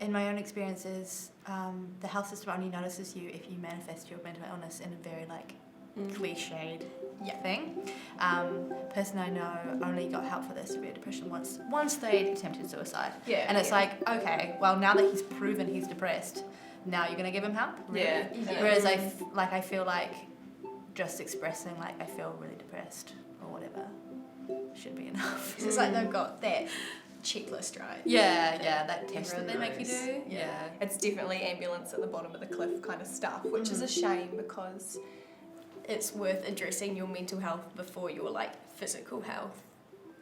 in my own experiences, the health system only notices you if you manifest your mental illness in a very like cliched thing. Person I know only got help for their severe depression once they attempted suicide. Yeah. And it's like, okay, well now that he's proven he's depressed, now you're gonna give him help? Really? Yeah. Whereas I feel like just expressing like I feel really depressed or whatever should be enough. It's like they've got that checklist, right? Yeah, that test that they make you knows. do. Yeah. It's definitely ambulance at the bottom of the cliff kind of stuff, which is a shame because It's worth addressing your mental health before your like physical health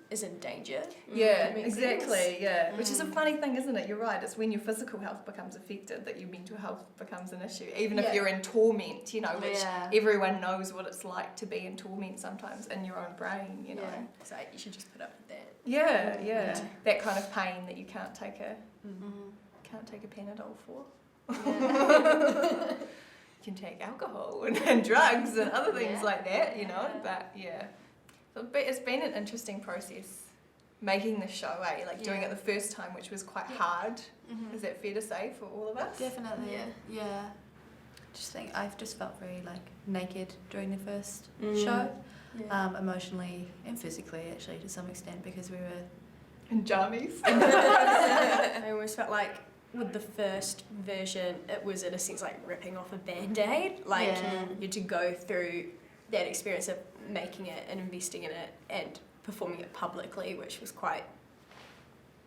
is in danger. yeah, That makes exactly, sense. yeah. Which is a funny thing, isn't it? You're right. It's when your physical health becomes affected that your mental health becomes an issue. Even if Yeah. you're in torment, you know, which Yeah. everyone knows what it's like to be in torment sometimes in your own brain, you know. Yeah. So you should just put up with that. Yeah. That kind of pain that you can't take a Panadol for. You can take alcohol and drugs and other things like that, you know. But yeah, so it's been an interesting process making the show, like doing it the first time, which was quite hard. Is that fair to say for all of us? Definitely. Yeah. Just think I've just felt very like naked during the first show, emotionally and physically actually to some extent because we were And jammies. I almost felt like with the first version, it was in a sense like ripping off a band-aid. Like you had to go through that experience of making it and investing in it and performing it publicly, which was quite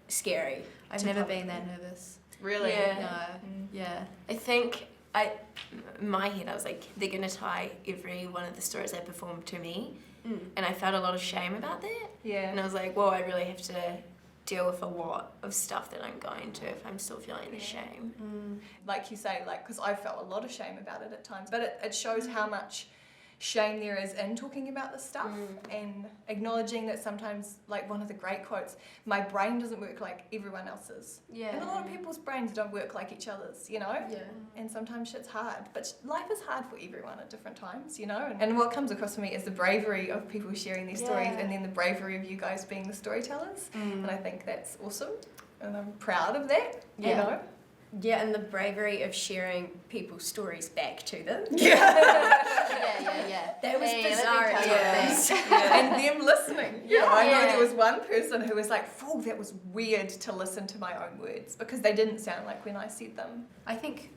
scary. I've never been that nervous. Really? Yeah. No. Yeah. I think in my head I was like, they're gonna tie every one of the stories I performed to me, and I felt a lot of shame about that. Yeah. And I was like, well, I really have to deal with a lot of stuff that I'm going to if I'm still feeling the shame. Like you say, like, because I felt a lot of shame about it at times, but it shows how much shame there is in talking about this stuff and acknowledging that sometimes, like one of the great quotes, my brain doesn't work like everyone else's. Yeah. And a lot of people's brains don't work like each other's, you know? Yeah. And sometimes shit's hard, but life is hard for everyone at different times, you know? And what comes across for me is the bravery of people sharing their stories and then the bravery of you guys being the storytellers. And I think that's awesome. And I'm proud of that, you know? Yeah, and the bravery of sharing people's stories back to them. Yeah. That was Hey, let me bizarre at tell you times. And them listening. You know, I know there was one person who was like, "Oh, that was weird to listen to my own words because they didn't sound like when I said them." I think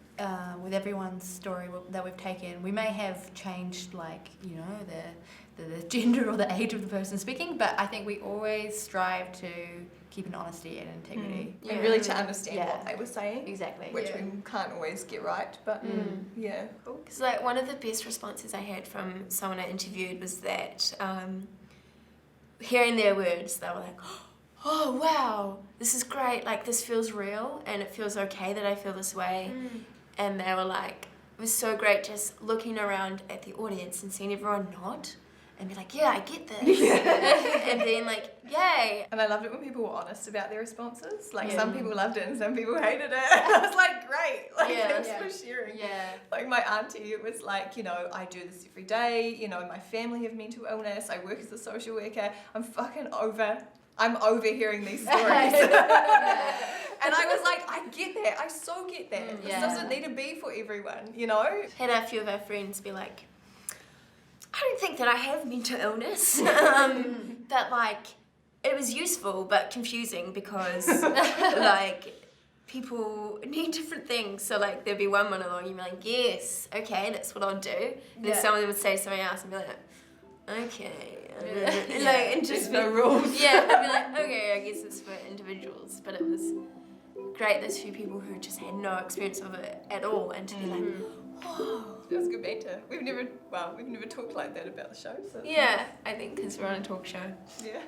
with everyone's story that we've taken, we may have changed, like, you know, the gender or the age of the person speaking, but I think we always strive to keep an honesty and integrity. And really to understand Yeah. what they were saying, Exactly. which we can't always get right, but yeah, cool. Because like one of the best responses I had from someone I interviewed was that hearing their words, they were like, oh wow, this is great, like this feels real and it feels okay that I feel this way. And they were like, it was so great just looking around at the audience and seeing everyone nod and be like, yeah, I get this. And being like, yay. And I loved it when people were honest about their responses. Like some people loved it and some people hated it. I was like, great, like thanks for sharing. Yeah. Like my auntie, it was like, you know, I do this every day, you know, my family have mental illness, I work as a social worker, I'm over hearing these stories. And I was like, I get that, I so get that. This doesn't need to be for everyone, you know? Had a few of our friends be like, I don't think that I have mental illness. But like, it was useful but confusing because like people need different things. So like there'd be one monologue, you'd be like, yes, okay, that's what I'll do. Then someone would say something else and be like, okay. Like, and just There's no rules. Yeah, I'd be like, okay, I guess it's for individuals. But it was great, there's few people who just had no experience of it at all, and to be like, whoa. It was good banter. We've never talked like that about the show. So Yeah, I think because we're on a talk show. yeah.